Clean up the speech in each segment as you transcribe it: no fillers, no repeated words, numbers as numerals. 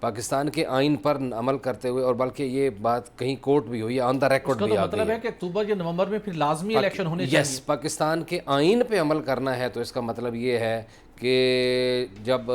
پاکستان کے آئین پر عمل کرتے ہوئے، اور بلکہ یہ بات کہیں کورٹ بھی ہوئی ہے، آن دا ریکارڈ بھی آ گئی مطلب ہے کہ اکتوبر یا نومبر میں پھر لازمی الیکشن ہونے چاہیے. یس، پاکستان کے آئین پہ عمل کرنا ہے تو اس کا مطلب یہ ہے کہ جب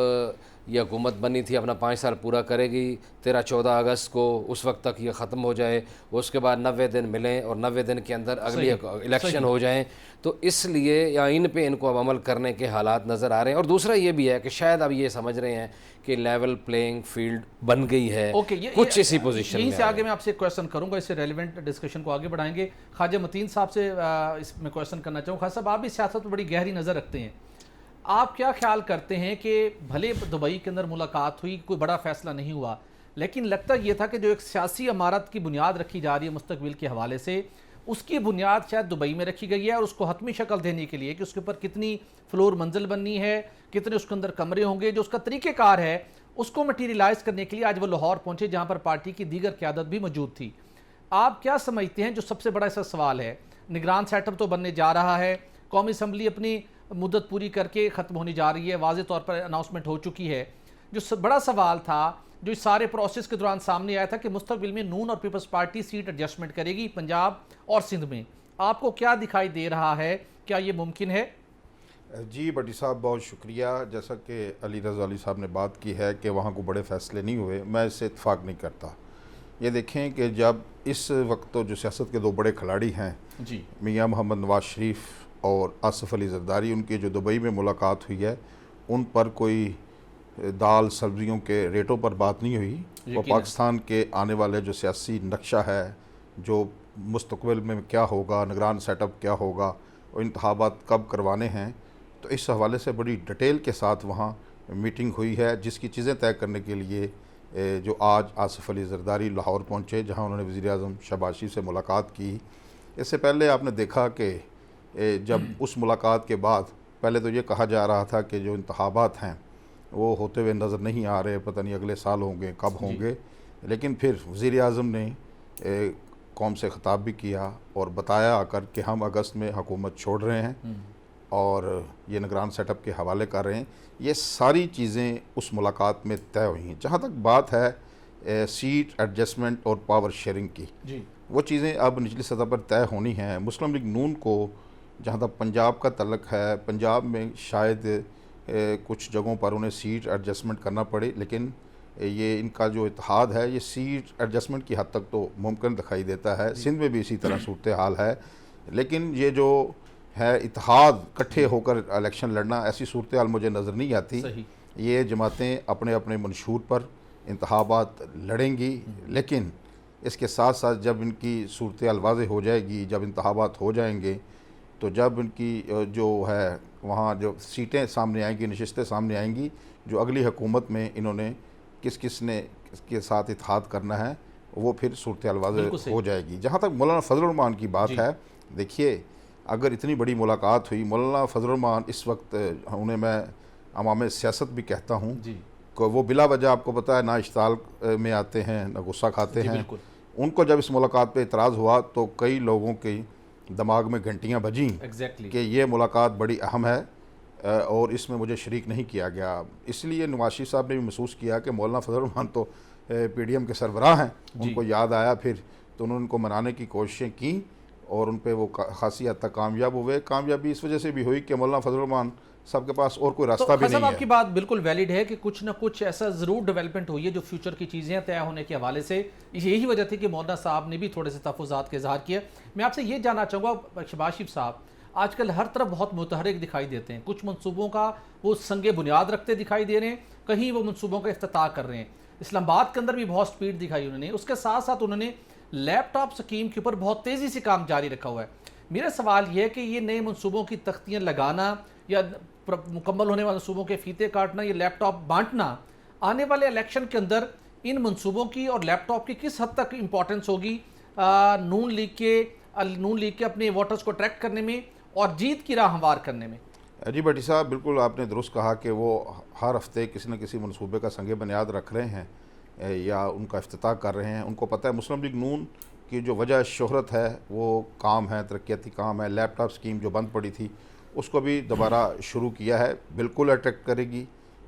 یہ حکومت بنی تھی اپنا 5 سال پورا کرے گی 13-14 اگست کو، اس وقت تک یہ ختم ہو جائے، اس کے بعد 90 دن ملیں اور 90 دن کے اندر اگلی الیکشن ہو جائیں. تو اس لیے آئین پہ ان کو اب عمل کرنے کے حالات نظر آ رہے ہیں. اور دوسرا یہ بھی ہے کہ شاید اب یہ سمجھ رہے ہیں کہ لیول پلینگ فیلڈ بن گئی ہے، کچھ اسی پوزیشن میں. یہیں سے آگے میں آپ سے کویشچن کروں گا، اس سے ریلیونٹ ڈسکشن کو آگے بڑھائیں گے. خواجہ متین صاحب سے اس میں کویشچن کرنا چاہوں. خواجہ صاحب، آپ بھی سیاست میں بڑی گہری نظر رکھتے ہیں، آپ کیا خیال کرتے ہیں کہ بھلے دبئی کے اندر ملاقات ہوئی، کوئی بڑا فیصلہ نہیں ہوا، لیکن لگتا یہ تھا کہ جو ایک سیاسی عمارت کی بنیاد رکھی جا رہی ہے مستقبل کے حوالے سے، اس کی بنیاد شاید دبئی میں رکھی گئی ہے، اور اس کو حتمی شکل دینے کے لیے کہ اس کے اوپر کتنی فلور منزل بننی ہے، کتنے اس کے اندر کمرے ہوں گے، جو اس کا طریقہ کار ہے اس کو مٹیریلائز کرنے کے لیے آج وہ لاہور پہنچے، جہاں پر پارٹی کی دیگر قیادت بھی موجود تھی. آپ کیا سمجھتے ہیں جو سب سے بڑا ایسا سوال ہے؟ نگران سیٹ اپ تو بننے جا رہا ہے، قومی اسمبلی اپنی مدت پوری کر کے ختم ہونے جا رہی ہے، واضح طور پر اناؤنسمنٹ ہو چکی ہے. جو بڑا سوال تھا جو اس سارے پروسیس کے دوران سامنے آیا تھا کہ مستقبل میں نون اور پیپلز پارٹی سیٹ ایڈجسٹمنٹ کرے گی پنجاب اور سندھ میں، آپ کو کیا دکھائی دے رہا ہے؟ کیا یہ ممکن ہے؟ جی بٹی صاحب، بہت شکریہ. جیسا کہ علی رضا علی صاحب نے بات کی ہے کہ وہاں کو بڑے فیصلے نہیں ہوئے، میں اس سے اتفاق نہیں کرتا. یہ دیکھیں کہ جب اس وقت تو جو سیاست کے 2 بڑے کھلاڑی ہیں، جی، میاں محمد نواز شریف اور آصف علی زرداری، ان کی جو دبئی میں ملاقات ہوئی ہے، ان پر کوئی دال سبزیوں کے ریٹوں پر بات نہیں ہوئی. وہ پاکستان کے آنے والے جو سیاسی نقشہ ہے، جو مستقبل میں کیا ہوگا، نگران سیٹ اپ کیا ہوگا، اور انتخابات کب کروانے ہیں، تو اس حوالے سے بڑی ڈیٹیل کے ساتھ وہاں میٹنگ ہوئی ہے، جس کی چیزیں طے کرنے کے لیے جو آج آصف علی زرداری لاہور پہنچے، جہاں انہوں نے وزیر اعظم شہباز شریف سے ملاقات کی. اس سے پہلے آپ نے دیکھا کہ جب اس ملاقات کے بعد پہلے تو یہ کہا جا رہا تھا کہ جو انتخابات ہیں وہ ہوتے ہوئے نظر نہیں آ رہے، پتہ نہیں اگلے سال ہوں گے، کب ہوں گے. لیکن پھر وزیر اعظم نے قوم سے خطاب بھی کیا اور بتایا آ کر کہ ہم اگست میں حکومت چھوڑ رہے ہیں اور یہ نگران سیٹ اپ کے حوالے کر رہے ہیں. یہ ساری چیزیں اس ملاقات میں طے ہوئی ہیں. جہاں تک بات ہے سیٹ ایڈجسٹمنٹ اور پاور شیئرنگ کی، وہ چیزیں اب نچلی سطح پر طے ہونی ہیں. مسلم لیگ نون کو جہاں تک پنجاب کا تعلق ہے، پنجاب میں شاید کچھ جگہوں پر انہیں سیٹ ایڈجسٹمنٹ کرنا پڑے، لیکن یہ ان کا جو اتحاد ہے یہ سیٹ ایڈجسٹمنٹ کی حد تک تو ممکن دکھائی دیتا ہے. سندھ میں بھی اسی طرح صورتحال ہے، لیکن یہ جو ہے اتحاد کٹھے ہو کر الیکشن لڑنا، ایسی صورتحال مجھے نظر نہیں آتی. یہ جماعتیں اپنے اپنے منشور پر انتخابات لڑیں گی، لیکن اس کے ساتھ ساتھ جب ان کی صورتحال واضح ہو جائے گی، جب انتخابات ہو جائیں گے، تو جب ان کی جو ہے وہاں جو سیٹیں سامنے آئیں گی، نشستیں سامنے آئیں گی، جو اگلی حکومت میں انہوں نے کس نے اس کے ساتھ اتحاد کرنا ہے، وہ پھر صورتحال واضح ہو جائے گی. جہاں تک مولانا فضل الرحمان کی بات ہے، دیکھیے اگر اتنی بڑی ملاقات ہوئی، مولانا فضل الرحمان اس وقت انہیں میں عوام سیاست بھی کہتا ہوں کہ وہ بلا وجہ آپ کو پتہ ہے نہ اشتعال میں آتے ہیں، نہ غصہ کھاتے ہیں. ان کو جب اس ملاقات پہ اعتراض ہوا تو کئی لوگوں کے دماغ میں گھنٹیاں بجیں کہ یہ ملاقات بڑی اہم ہے اور اس میں مجھے شریک نہیں کیا گیا. اس لیے نواز شریف صاحب نے بھی محسوس کیا کہ مولانا فضل الرحمان تو پی ڈی ایم کے سربراہ ہیں، ان کو یاد آیا پھر تو انہوں نے ان کو منانے کی کوششیں کیں اور ان پہ وہ خاصی حد تک کامیاب ہوئے. کامیابی اس وجہ سے بھی ہوئی کہ مولانا فضل الرحمان صاحب کے پاس اور کوئی راستہ بھی نہیں ہے. آپ کی بات بالکل ویلڈ ہے کہ کچھ نہ کچھ ایسا ضرور ڈیولپمنٹ ہوئی ہے جو فیوچر کی چیزیں طے ہونے کے حوالے سے. یہی وجہ تھی کہ مولانا صاحب نے بھی تھوڑے سے تحفظات کا اظہار کیا. میں آپ سے یہ جاننا چاہوں گا شہباز شریف صاحب، آج کل ہر طرف بہت متحرک دکھائی دیتے ہیں، کچھ منصوبوں کا وہ سنگ بنیاد رکھتے دکھائی دے رہے ہیں، کہیں وہ منصوبوں کا افتتاح کر رہے ہیں. اسلام آباد کے اندر بھی بہت سپیڈ دکھائی انہوں نے. اس کے ساتھ ساتھ انہوں نے لیپ ٹاپ سکیم کے اوپر بہت تیزی سے کام جاری رکھا ہوا ہے. میرا سوال یہ ہے کہ یہ نئے منصوبوں کی تختیاں لگانا یا مکمل ہونے والے منصوبوں کے فیتے کاٹنا، یہ لیپ ٹاپ بانٹنا، آنے والے الیکشن کے اندر ان منصوبوں کی اور لیپ ٹاپ کی کس حد تک امپورٹنس ہوگی نون لیگ کے اپنے ووٹرز کو اٹریکٹ کرنے میں اور جیت کی راہ ہموار کرنے میں؟ جی بھٹی صاحب، بالکل آپ نے درست کہا کہ وہ ہر ہفتے کسی نہ کسی منصوبے کا سنگ بنیاد رکھ رہے ہیں یا ان کا افتتاح کر رہے ہیں. ان کو پتہ ہے مسلم لیگ نون کی جو وجہ شہرت ہے وہ کام ہے، ترقیاتی کام ہے. لیپ ٹاپ سکیم جو بند پڑی تھی اس کو بھی دوبارہ شروع کیا ہے، بالکل اٹریکٹ کرے گی.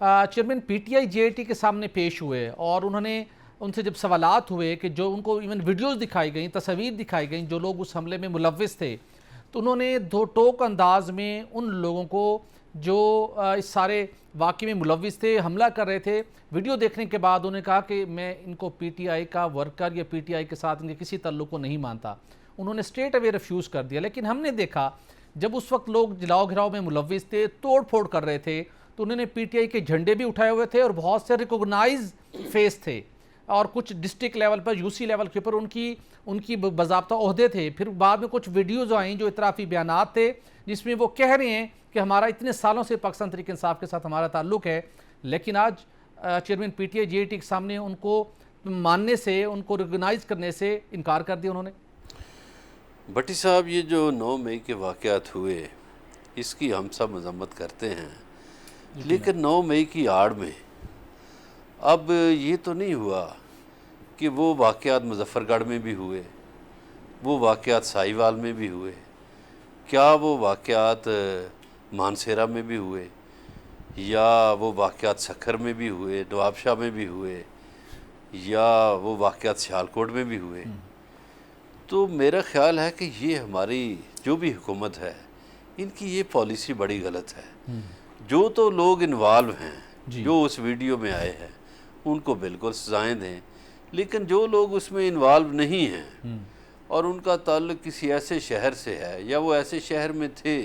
Chairman P T I J T کے سامنے پیش ہوئے اور انہوں نے ان سے جب سوالات ہوئے کہ جو ان کو ایون ویڈیوز دکھائی گئیں، تصاویر دکھائی گئیں جو لوگ اس حملے میں ملوث تھے، تو انہوں نے دو ٹوک انداز میں ان لوگوں کو جو اس سارے واقعے میں ملوث تھے، حملہ کر رہے تھے، ویڈیو دیکھنے کے بعد انہوں نے کہا کہ میں ان کو پی ٹی آئی کا ورکر یا پی ٹی آئی کے ساتھ ان کے کسی تعلق کو نہیں مانتا. انہوں نے اسٹریٹ اوے ریفیوز کر دیا. لیکن ہم نے دیکھا جب اس وقت لوگ جلاؤ گھراؤ میں ملوث تھے، توڑ پھوڑ کر رہے تھے، تو انہوں نے پی ٹی آئی کے جھنڈے بھی اٹھائے ہوئے تھے اور بہت سے ریکوگنائز فیس تھے اور کچھ ڈسٹرکٹ لیول پر، یو سی لیول کے اوپر ان کی باضابطہ عہدے تھے. پھر بعد میں کچھ ویڈیوز آئیں جو اعترافی بیانات تھے جس میں وہ کہہ رہے ہیں کہ ہمارا اتنے سالوں سے پاکستان تحریک انصاف کے ساتھ ہمارا تعلق ہے، لیکن آج chairman P T I J T کے سامنے ان کو ماننے سے، ان کو ریکگنائز کرنے سے انکار کر دیا انہوں نے. بھٹی صاحب، یہ جو 9 مئی کے واقعات ہوئے اس کی ہم سب مذمت کرتے ہیں، لیکن 9 مئی کی آڑ میں اب یہ تو نہیں ہوا کہ وہ واقعات مظفر گڑھ میں بھی ہوئے، وہ واقعات سائیوال میں بھی ہوئے، کیا وہ واقعات مانسیرہ میں بھی ہوئے، یا وہ واقعات سکھر میں بھی ہوئے، نواب شاہ میں بھی ہوئے، یا وہ واقعات سیالکوٹ میں بھی ہوئے. تو میرا خیال ہے کہ یہ ہماری جو بھی حکومت ہے ان کی یہ پالیسی بڑی غلط ہے. جو تو لوگ انوالو ہیں جو اس ویڈیو میں آئے ہیں ان کو بالکل سزائیں دیں، لیکن جو لوگ اس میں انوالو نہیں ہیں اور ان کا تعلق کسی ایسے شہر سے ہے یا وہ ایسے شہر میں تھے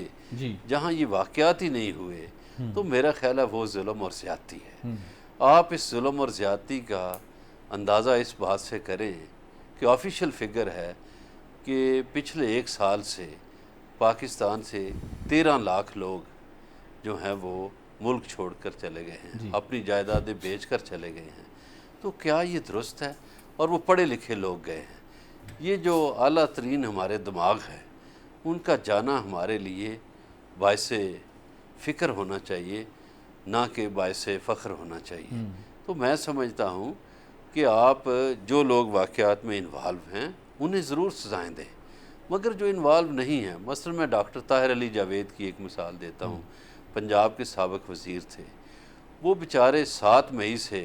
جہاں یہ واقعات ہی نہیں ہوئے، تو میرا خیال ہے وہ ظلم اور زیادتی ہے. آپ اس ظلم اور زیادتی کا اندازہ اس بات سے کریں کہ آفیشیل فگر ہے کہ پچھلے 1 سال سے پاکستان سے 13 لاکھ لوگ جو ہیں وہ ملک چھوڑ کر چلے گئے ہیں، اپنی جائیدادیں بیچ کر چلے گئے ہیں. تو کیا یہ درست ہے؟ اور وہ پڑھے لکھے لوگ گئے ہیں. یہ جو اعلیٰ ترین ہمارے دماغ ہے ان کا جانا ہمارے لیے باعث فکر ہونا چاہیے، نہ کہ باعث فخر ہونا چاہیے. تو میں سمجھتا ہوں کہ آپ جو لوگ واقعات میں انوالو ہیں انہیں ضرور سزائیں دیں، مگر جو انوالو نہیں ہیں، مثلا میں ڈاکٹر طاہر علی جاوید کی ایک مثال دیتا ہوں. پنجاب کے سابق وزیر تھے، وہ بیچارے 7 مئی سے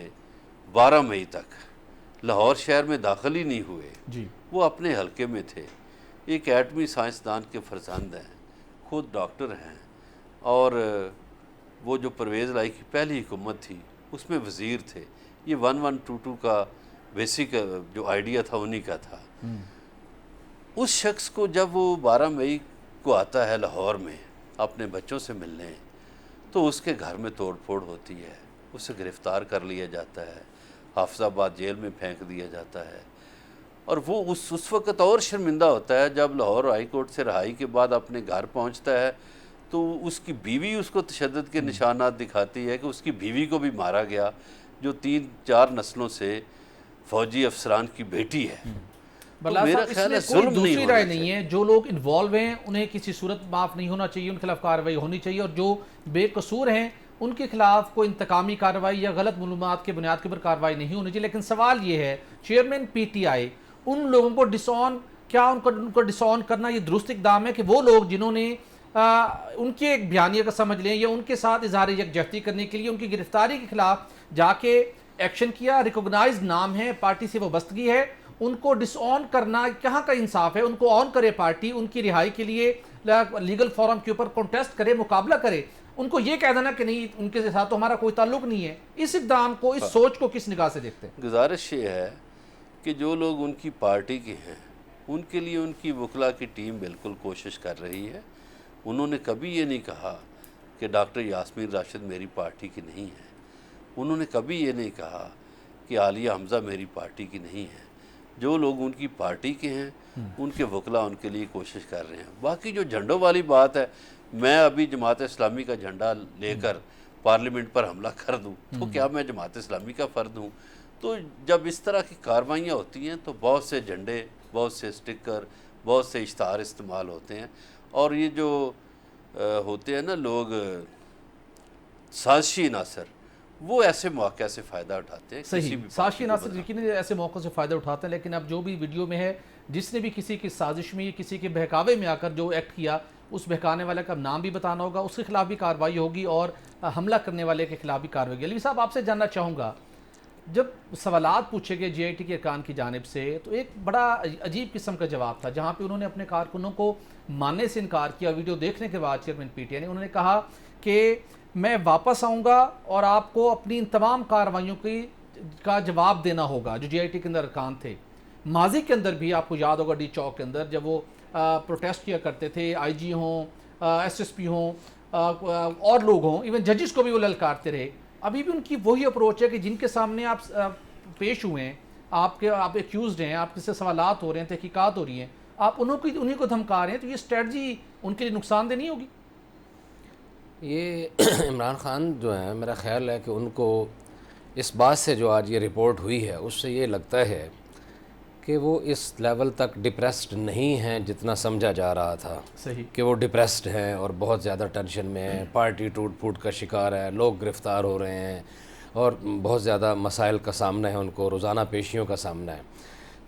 12 مئی تک لاہور شہر میں داخل ہی نہیں ہوئے. وہ اپنے حلقے میں تھے، ایک ایٹمی سائنسدان کے فرزند ہیں، خود ڈاکٹر ہیں، اور وہ جو پرویز لائی کی پہلی حکومت تھی اس میں وزیر تھے. یہ 1122 کا بیسک جو آئیڈیا تھا انہی کا تھا. اس شخص کو جب وہ 12 مئی کو آتا ہے لاہور میں اپنے بچوں سے ملنے، تو اس کے گھر میں توڑ پھوڑ ہوتی ہے، اسے گرفتار کر لیا جاتا ہے، حافظ آباد جیل میں پھینک دیا جاتا ہے. اور وہ اس وقت اور شرمندہ ہوتا ہے جب لاہور ہائی کورٹ سے رہائی کے بعد اپنے گھر پہنچتا ہے تو اس کی بیوی اس کو تشدد کے نشانات دکھاتی ہے کہ اس کی بیوی کو بھی مارا گیا جو 3-4 نسلوں سے فوجی افسران کی بیٹی ہے. میرا خیال ہے کوئی دوسری رائے نہیں ہے. جو لوگ انوالو ہیں انہیں کسی صورت معاف نہیں ہونا چاہیے، ان کے خلاف کارروائی ہونی چاہیے، اور جو بے قصور ہیں ان کے خلاف کوئی انتقامی کارروائی یا غلط معلومات کے بنیاد کے اوپر کارروائی نہیں ہونی چاہیے. لیکن سوال یہ ہے چیئرمین پی ٹی آئی ان لوگوں کو ان کو ڈس آن کرنا یہ درست اقدام ہے کہ وہ لوگ جنہوں نے ان کے ایک بیانیہ کا سمجھ لیں یا ان کے ساتھ اظہار یکجہتی کرنے کے لیے ان کی گرفتاری کے خلاف جا کے ایکشن کیا، ریکوگنائز نام ہے، پارٹی سے وابستگی ہے، ان کو ڈس آن کرنا کہاں کا انصاف ہے؟ ان کو آن کرے پارٹی، ان کی رہائی کے لیے لیگل فورم کے اوپر کنٹیسٹ کرے، مقابلہ کرے. ان کو یہ کہہ دینا کہ نہیں ان کے ساتھ تو ہمارا کوئی تعلق نہیں ہے. اس اقدام کو، اس سوچ کو کس نگاہ سے دیکھتے ہیں؟ گزارش یہ ہے کہ جو لوگ ان کی پارٹی کے ہیں ان کے لیے ان کی وکلا کی ٹیم بالکل کوشش کر رہی ہے. انہوں نے کبھی یہ نہیں کہا کہ ڈاکٹر یاسمین راشد میری پارٹی کی نہیں ہے. انہوں نے کبھی یہ نہیں کہا کہ عالیہ حمزہ میری پارٹی کی نہیں ہے. جو لوگ ان کی پارٹی کے ہیں ان کے وکلا ان کے لیے کوشش کر رہے ہیں. باقی جو جھنڈوں والی بات ہے، میں ابھی جماعت اسلامی کا جھنڈا لے کر پارلیمنٹ پر حملہ کر دوں تو کیا میں جماعت اسلامی کا فرد ہوں؟ تو جب اس طرح کی کاروائیاں ہوتی ہیں تو بہت سے جھنڈے، بہت سے سٹکر، بہت سے اشتہار استعمال ہوتے ہیں. اور یہ جو ہوتے ہیں نا لوگ سازشی عناصر، وہ ایسے موقع سے فائدہ اٹھاتے ہیں. صحیح، سازشی عناصر یقیناً ایسے موقع سے فائدہ اٹھاتے ہیں. لیکن اب جو بھی ویڈیو میں ہے، جس نے بھی کسی کی سازش میں، کسی کے بہکاوے میں آ کر جو ایکٹ کیا، اس بہکانے والے کا نام بھی بتانا ہوگا, اس کے خلاف بھی کارروائی ہوگی اور حملہ کرنے والے کے خلاف بھی کارروائی ہوگی. علوی صاحب آپ سے جاننا چاہوں گا, جب سوالات پوچھے گئے جے آئی ٹی کے ارکان کی جانب سے تو ایک بڑا عجیب قسم کا جواب تھا, جہاں پہ انہوں نے اپنے کارکنوں کو ماننے سے انکار کیا. ویڈیو دیکھنے کے بعد چیئرمین پی ٹی آئی نے انہوں نے کہا کہ میں واپس آؤں گا اور آپ کو اپنی ان تمام کارروائیوں کا جواب دینا ہوگا. جو جے آئی ٹی کے اندر ارکان تھے, ماضی کے اندر بھی آپ کو یاد ہوگا ڈی چوک کے اندر جب وہ پروٹیسٹ کیا کرتے تھے, آئی جی ہوں, ایس ایس پی ہوں اور لوگ ہوں, ایون ججز کو بھی وہ للکارتے رہے. ابھی بھی ان کی وہی اپروچ ہے کہ جن کے سامنے آپ پیش ہوئے ہیں, آپ ایکیوزڈ ہیں, آپ سے سوالات ہو رہے ہیں, تحقیقات ہو رہی ہیں, آپ انہیں کو دھمکا رہے ہیں, تو یہ اسٹریٹجی ان کے لیے نقصان دہ نہیں ہوگی؟ یہ عمران خان جو ہیں, میرا خیال ہے کہ ان کو اس بات سے جو آج یہ رپورٹ ہوئی ہے اس سے یہ لگتا ہے کہ وہ اس لیول تک ڈپریسڈ نہیں ہیں جتنا سمجھا جا رہا تھا. صحیح کہ وہ ڈپریسڈ ہیں اور بہت زیادہ ٹینشن میں ہیں, پارٹی ٹوٹ پھوٹ کا شکار ہے, لوگ گرفتار ہو رہے ہیں اور بہت زیادہ مسائل کا سامنا ہے ان کو, روزانہ پیشیوں کا سامنا ہے.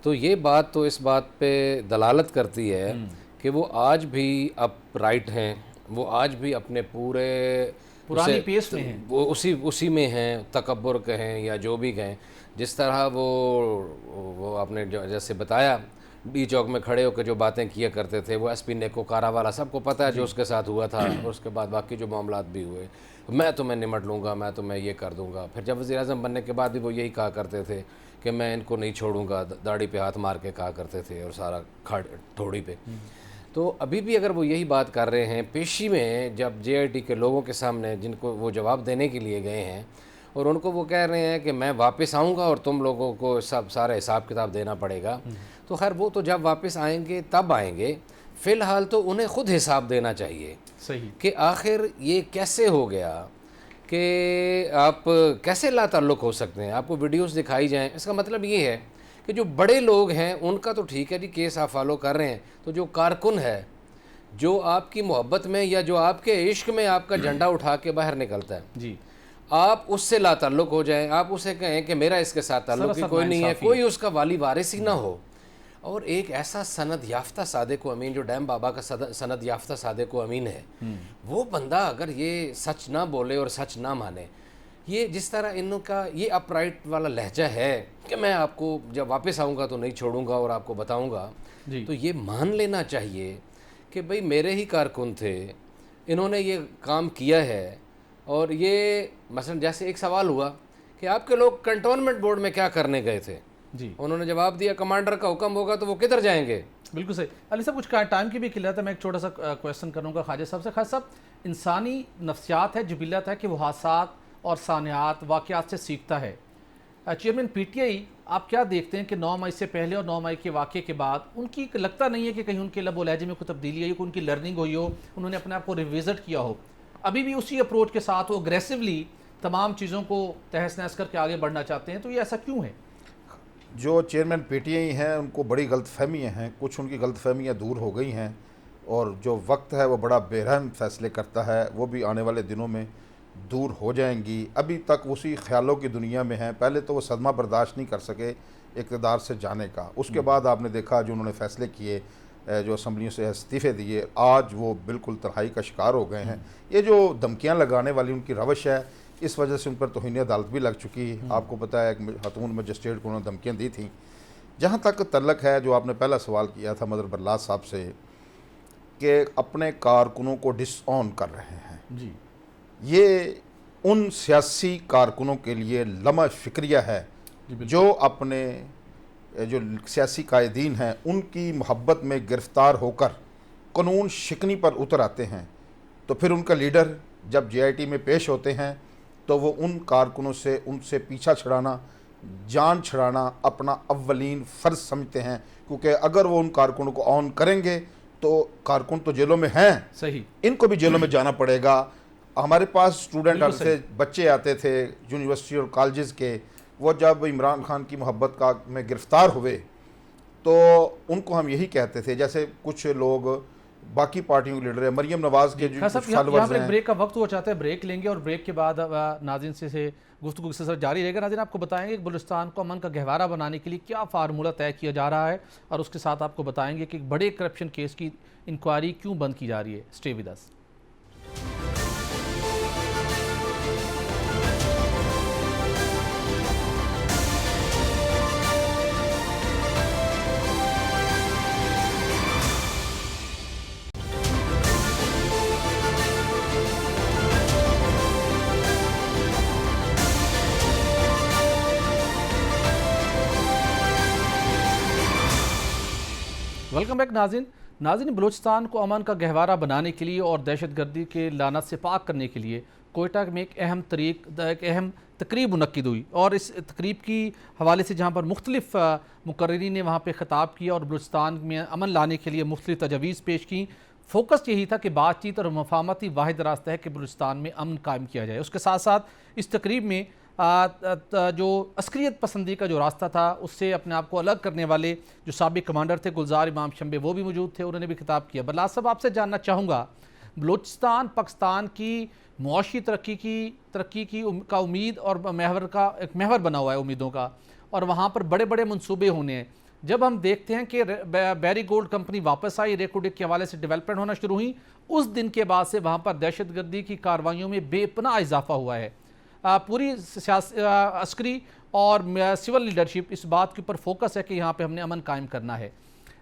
تو یہ بات تو اس بات پہ دلالت کرتی ہے کہ وہ آج بھی اپ رائٹ ہیں, وہ آج بھی اپنے پرانی پیس میں ہیں, وہ اسی میں ہیں, تکبر کہیں یا جو بھی کہیں. جس طرح وہ آپ نے جیسے بتایا ڈی چوک میں کھڑے ہو کے جو باتیں کیا کرتے تھے, وہ ایس پی نیکو کارا والا سب کو پتہ ہے جو اس کے ساتھ ہوا تھا, اور اس کے بعد باقی جو معاملات بھی ہوئے, میں نمٹ لوں گا, میں یہ کر دوں گا. پھر جب وزیر اعظم بننے کے بعد بھی وہ یہی کہا کرتے تھے کہ میں ان کو نہیں چھوڑوں گا, داڑھی پہ ہاتھ مار کے کہا کرتے تھے, اور سارا ٹھوڑی پہ. تو ابھی بھی اگر وہ یہی بات کر رہے ہیں پیشی میں, جب جے آئی ٹی کے لوگوں کے سامنے جن کو وہ جواب دینے کے لیے گئے ہیں, اور ان کو وہ کہہ رہے ہیں کہ میں واپس آؤں گا اور تم لوگوں کو سارا حساب کتاب دینا پڑے گا, تو خیر وہ تو جب واپس آئیں گے تب آئیں گے. فی الحال تو انہیں خود حساب دینا چاہیے صحیح کہ آخر یہ کیسے ہو گیا, کہ آپ کیسے لا تعلق ہو سکتے ہیں. آپ کو ویڈیوز دکھائی جائیں, اس کا مطلب یہ ہے کہ جو بڑے لوگ ہیں ان کا تو ٹھیک ہے جی, کیس آپ فالو کر رہے ہیں, تو جو کارکن ہے, جو آپ کی محبت میں یا جو آپ کے عشق میں آپ کا جھنڈا اٹھا کے باہر نکلتا ہے, جی, آپ اس سے لا تعلق ہو جائیں, آپ اسے کہیں کہ میرا اس کے ساتھ تعلق ہی کوئی نہیں ہے, کوئی اس کا والی وارث ہی نہ ہو. اور ایک ایسا سند یافتہ صادق و امین جو ڈیم بابا کا سند یافتہ صادق و امین ہے, وہ بندہ اگر یہ سچ نہ بولے اور سچ نہ مانے, یہ جس طرح ان کا یہ اپ رائٹ والا لہجہ ہے کہ میں آپ کو جب واپس آؤں گا تو نہیں چھوڑوں گا اور آپ کو بتاؤں گا, تو یہ مان لینا چاہیے کہ بھئی میرے ہی کارکن تھے, انہوں نے یہ کام کیا ہے. اور یہ مثلا جیسے ایک سوال ہوا کہ آپ کے لوگ کنٹونمنٹ بورڈ میں کیا کرنے گئے تھے, جی, انہوں نے جواب دیا کمانڈر کا حکم ہوگا تو وہ کدھر جائیں گے. بالکل صحیح. علی صاحب کچھ ٹائم کی بھی قلت ہے, میں ایک چھوٹا سا کویسچن کروں گا خواجہ صاحب سے. خواجہ صاحب, انسانی نفسیات ہے, جبلت ہے کہ وہ حادثات اور سانحات واقعات سے سیکھتا ہے. چیئرمین پی ٹی آئی, آپ کیا دیکھتے ہیں کہ 9 مئی سے پہلے اور 9 مئی کے واقعے کے بعد ان کی لگتا نہیں ہے کہ کہیں ان کے لب و لہجے میں کوئی تبدیلی آئی ہو, ان کی لرننگ ہوئی ہو, انہوں نے اپنے آپ کو ریویزٹ کیا ہو, ابھی بھی اسی اپروچ کے ساتھ وہ اگریسولی تمام چیزوں کو تہس نہس کر کے آگے بڑھنا چاہتے ہیں, تو یہ ایسا کیوں ہے؟ جو چیئرمین پی ٹی آئی ہیں ان کو بڑی غلط فہمیاں ہیں, کچھ ان کی غلط فہمیاں دور ہو گئی ہیں, اور جو وقت ہے وہ بڑا بے رحم فیصلے کرتا ہے, وہ بھی آنے والے دنوں میں دور ہو جائیں گی. ابھی تک اسی خیالوں کی دنیا میں ہیں. پہلے تو وہ صدمہ برداشت نہیں کر سکے اقتدار سے جانے کا, اس کے بعد آپ نے دیکھا جو انہوں نے فیصلے کیے, جو اسمبلیوں سے استعفے دیے, آج وہ بالکل تنہائی کا شکار ہو گئے ہیں. یہ جو دھمکیاں لگانے والی ان کی روش ہے, اس وجہ سے ان پر توہین عدالت بھی لگ چکی. آپ کو پتہ ہے ایک خاتون مجسٹریٹ کو انہوں نے دھمکیاں دی تھیں. جہاں تک تعلق ہے جو آپ نے پہلا سوال کیا تھا مظہر برلاس صاحب سے کہ اپنے کارکنوں کو ڈس آن کر رہے ہیں, جی, یہ ان سیاسی کارکنوں کے لیے لمحہ فکریہ ہے جو اپنے جو سیاسی قائدین ہیں ان کی محبت میں گرفتار ہو کر قانون شکنی پر اتر آتے ہیں. تو پھر ان کا لیڈر جب جے آئی ٹی میں پیش ہوتے ہیں تو وہ ان کارکنوں سے ان سے پیچھا چھڑانا, جان چھڑانا اپنا اولین فرض سمجھتے ہیں, کیونکہ اگر وہ ان کارکنوں کو آن کریں گے تو کارکن تو جیلوں میں ہیں, صحیح, ان کو بھی جیلوں میں جانا پڑے گا. ہمارے پاس اسٹوڈنٹ آتے تھے, بچے آتے تھے یونیورسٹی اور کالجز کے, وہ جب عمران خان کی محبت میں گرفتار ہوئے تو ان کو ہم یہی کہتے تھے, جیسے کچھ لوگ باقی پارٹیوں کے لیڈر ہیں. مریم نواز کے جو صاحب کچھ یہاں فالورز پر ایک ہیں. بریک کا وقت ہوا چاہتے ہیں, بریک لیں گے اور بریک کے بعد ناظرین سے گفتگو کے سلسلہ جاری رہے گا. ناظرین آپ کو بتائیں گے کہ بلوچستان کو امن کا گہوارہ بنانے کے لیے کیا فارمولہ طے کیا جا رہا ہے, اور اس کے ساتھ آپ کو بتائیں گے کہ ایک بڑے کرپشن کیس کی انکوائری کیوں بند کی جا رہی ہے. Stay with us. Welcome back ناظرین بلوچستان کو امن کا گہوارہ بنانے کے لیے اور دہشت گردی کے لعنت سے پاک کرنے کے لیے کوئٹہ میں ایک اہم تقریب منعقد ہوئی, اور اس تقریب کی حوالے سے جہاں پر مختلف مقررین نے وہاں پہ خطاب کیا اور بلوچستان میں امن لانے کے لیے مختلف تجاویز پیش کی. فوکس یہی تھا کہ بات چیت اور مفاہمتی واحد راستہ ہے کہ بلوچستان میں امن قائم کیا جائے. اس کے ساتھ ساتھ اس تقریب میں جو عسکریت پسندی کا جو راستہ تھا اس سے اپنے آپ کو الگ کرنے والے جو سابق کمانڈر تھے گلزار امام شمبے, وہ بھی موجود تھے, انہوں نے بھی خطاب کیا. بلال صاحب آپ سے جاننا چاہوں گا, بلوچستان پاکستان کی معاشی ترقی کا امید اور ایک محور بنا ہوا ہے امیدوں کا, اور وہاں پر بڑے بڑے منصوبے ہونے ہیں. جب ہم دیکھتے ہیں کہ بیری گولڈ کمپنی واپس آئی, ریکوڈک کے حوالے سے ڈیولپمنٹ ہونا شروع ہوئی, اس دن کے بعد سے وہاں پر دہشت گردی کی کارروائیوں میں بے پناہ اضافہ ہوا ہے. پوری عسکری اور سول لیڈرشپ اس بات کے اوپر فوکس ہے کہ یہاں پہ ہم نے امن قائم کرنا ہے.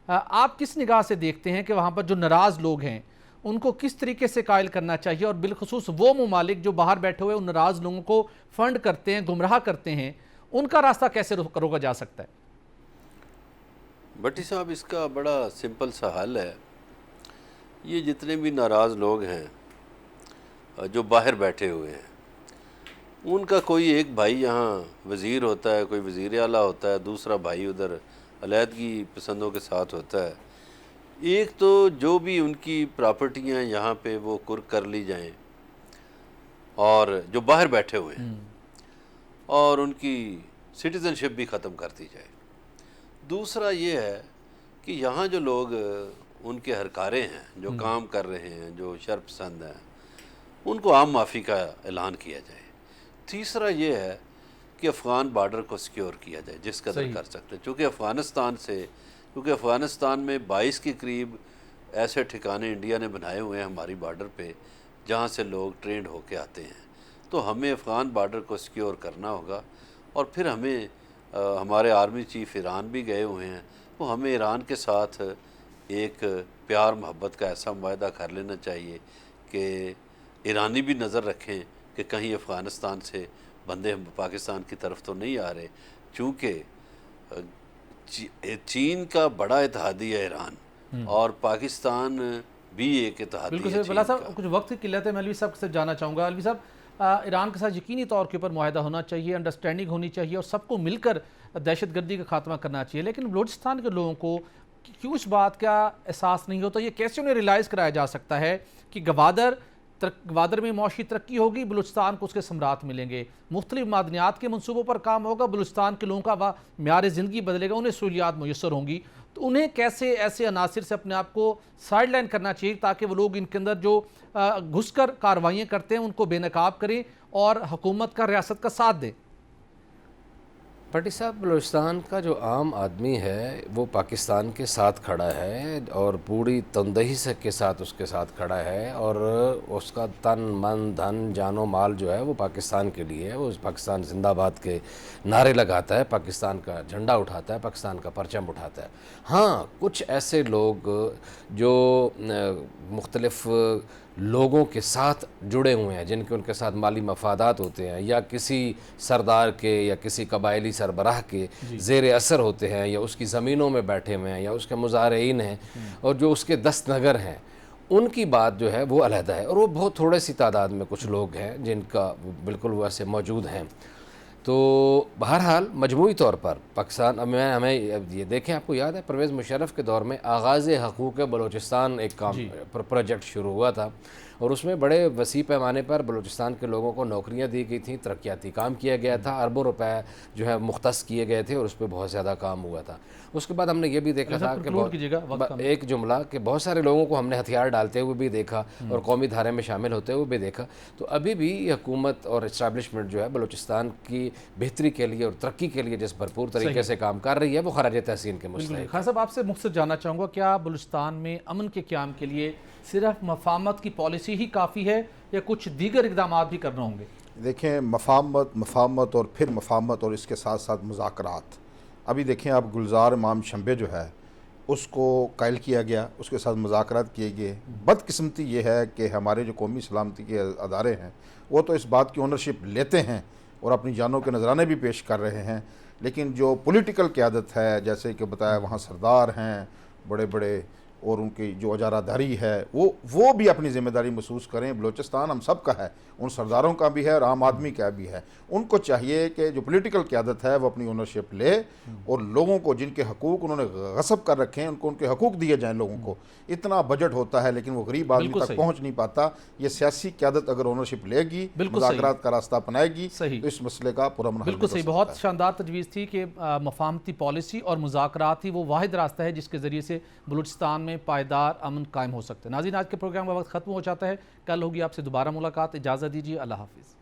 آپ کس نگاہ سے دیکھتے ہیں کہ وہاں پر جو ناراض لوگ ہیں ان کو کس طریقے سے قائل کرنا چاہیے, اور بالخصوص وہ ممالک جو باہر بیٹھے ہوئے ان ناراض لوگوں کو فنڈ کرتے ہیں, گمراہ کرتے ہیں, ان کا راستہ کیسے روکا جا سکتا ہے؟ بھٹی صاحب اس کا بڑا سمپل سا حل ہے. یہ جتنے بھی ناراض لوگ ہیں جو باہر بیٹھے ہوئے ہیں, ان کا کوئی ایک بھائی یہاں وزیر ہوتا ہے, کوئی وزیر اعلیٰ ہوتا ہے, دوسرا بھائی ادھر علیحدگی پسندوں کے ساتھ ہوتا ہے. ایک تو جو بھی ان کی پراپرٹیاں یہاں پہ وہ قرق کر لی جائیں, اور جو باہر بیٹھے ہوئے ہیں اور ان کی سٹیزن شپ بھی ختم کر دی جائے. دوسرا یہ ہے کہ یہاں جو لوگ ان کے ہرکارے ہیں, جو کام کر رہے ہیں, جو شرپسند ہیں, ان کو عام معافی کا اعلان کیا جائے. تیسرا یہ ہے کہ افغان بارڈر کو سیکیور کیا جائے جس قدر کر سکتے ہیں, کیونکہ افغانستان میں 22 کے قریب ایسے ٹھکانے انڈیا نے بنائے ہوئے ہیں ہماری بارڈر پہ جہاں سے لوگ ٹرینڈ ہو کے آتے ہیں. تو ہمیں افغان بارڈر کو سیکیور کرنا ہوگا, اور پھر ہمیں ہمارے آرمی چیف ایران بھی گئے ہوئے ہیں, وہ ہمیں ایران کے ساتھ ایک پیار محبت کا ایسا معاہدہ کر لینا چاہیے کہ ایرانی بھی نظر رکھیں کہ کہیں افغانستان سے بندے پاکستان کی طرف تو نہیں آ رہے, چونکہ چین کا بڑا اتحادی ہے ایران, اور پاکستان بھی ایک اتحادی ہے. بالکل بلا صاحب, کچھ وقت کی قلت ہے, میں الوی صاحب سے جانا چاہوں گا. الوی صاحب, ایران کے ساتھ یقینی طور کے اوپر معاہدہ ہونا چاہیے, انڈرسٹینڈنگ ہونی چاہیے, اور سب کو مل کر دہشت گردی کا خاتمہ کرنا چاہیے. لیکن بلوچستان کے لوگوں کو کیوں اس بات کا احساس نہیں ہوتا؟ یہ کیسے انہیں ریلائز کرایا جا سکتا ہے کہ گوادر میں معاشی ترقی ہوگی, بلوچستان کو اس کے ثمرات ملیں گے, مختلف معدنیات کے منصوبوں پر کام ہوگا, بلوچستان کے لوگوں کا معیار زندگی بدلے گا, انہیں سہولیات میسر ہوں گی, تو انہیں کیسے ایسے عناصر سے اپنے آپ کو سائڈ لائن کرنا چاہیے تاکہ وہ لوگ ان کے اندر جو گھس کر کارروائیاں کرتے ہیں ان کو بے نقاب کریں اور حکومت کا ریاست کا ساتھ دیں؟ بھٹی صاحب, بلوچستان کا جو عام آدمی ہے وہ پاکستان کے ساتھ کھڑا ہے, اور پوری تندہی سے کے ساتھ اس کے ساتھ کھڑا ہے, اور اس کا تن من دھن جان و مال جو ہے وہ پاکستان کے لیے ہے. وہ پاکستان زندہ باد کے نعرے لگاتا ہے, پاکستان کا جھنڈا اٹھاتا ہے, پاکستان کا پرچم اٹھاتا ہے. ہاں, کچھ ایسے لوگ جو مختلف لوگوں کے ساتھ جڑے ہوئے ہیں, جن کے ان کے ساتھ مالی مفادات ہوتے ہیں, یا کسی سردار کے یا کسی قبائلی سربراہ کے زیر اثر ہوتے ہیں, یا اس کی زمینوں میں بیٹھے ہوئے ہیں, یا اس کے مزارعین ہیں, اور جو اس کے دست نگر ہیں, ان کی بات جو ہے وہ علیحدہ ہے. اور وہ بہت تھوڑے سی تعداد میں کچھ لوگ ہیں جن کا بالکل ویسے موجود ہیں. تو بہرحال مجموعی طور پر پاکستان, ہمیں یہ دیکھیں, آپ کو یاد ہے پرویز مشرف کے دور میں آغاز حقوق بلوچستان ایک کام پروجیکٹ شروع ہوا تھا, اور اس میں بڑے وسیع پیمانے پر بلوچستان کے لوگوں کو نوکریاں دی گئی تھیں، ترقیاتی کام کیا گیا تھا، اربوں روپے جو ہے مختص کیے گئے تھے اور اس پہ بہت زیادہ کام ہوا تھا۔ اس کے بعد ہم نے یہ بھی دیکھا تھا کہ ایک جملہ کہ بہت سارے لوگوں کو ہم نے ہتھیار ڈالتے ہوئے بھی دیکھا اور قومی دھارے میں شامل ہوتے ہوئے بھی دیکھا۔ تو ابھی بھی حکومت اور اسٹیبلشمنٹ جو ہے بلوچستان کی بہتری کے لیے اور ترقی کے لیے جس بھرپور طریقے سے کام کر رہی ہے وہ خراج تحسین کے مستحق۔ خان صاحب، آپ سے مختصر جاننا چاہوں گا، کیا بلوچستان میں امن کے قیام کے لیے صرف مفاہمت کی پالیسی ہی کافی ہے یا کچھ دیگر اقدامات بھی کرنا ہوں گے؟ دیکھیں، مفاہمت اور پھر مفاہمت اور اس کے ساتھ ساتھ مذاکرات۔ ابھی دیکھیں آپ، گلزار امام شمبے جو ہے اس کو قائل کیا گیا، اس کے ساتھ مذاکرات کیے گئے۔ بدقسمتی یہ ہے کہ ہمارے جو قومی سلامتی کے ادارے ہیں وہ تو اس بات کی اونرشپ لیتے ہیں اور اپنی جانوں کے نذرانے بھی پیش کر رہے ہیں، لیکن جو پولیٹیکل قیادت ہے، جیسے کہ بتایا وہاں سردار ہیں بڑے بڑے اور ان کی جو اجارہ داری ہے وہ بھی اپنی ذمہ داری محسوس کریں۔ بلوچستان ہم سب کا ہے، ان سرداروں کا بھی ہے اور عام آدمی کا بھی ہے۔ ان کو چاہیے کہ جو پولیٹیکل قیادت ہے وہ اپنی اونرشپ لے اور لوگوں کو جن کے حقوق انہوں نے غصب کر رکھے ہیں ان کو ان کے حقوق دیے جائیں لوگوں کو۔ اتنا بجٹ ہوتا ہے لیکن وہ غریب آدمی تک پہنچ نہیں پاتا۔ یہ سیاسی قیادت اگر اونرشپ لے گی، مذاکرات کا راستہ اپنائے گی تو اس مسئلے کا پرامن حل بالکل صحیح۔ بہت شاندار تجویز تھی کہ مفاہمتی پالیسی اور مذاکرات ہی وہ واحد راستہ ہے جس کے ذریعے سے بلوچستان میں پائیدار امن قائم ہو سکتا ہے۔ ناظرین، آج کے پروگرام کا وقت ختم ہو جاتا ہے، کل ہوگی آپ سے دوبارہ ملاقات۔ اجازت دیجیے، اللہ حافظ۔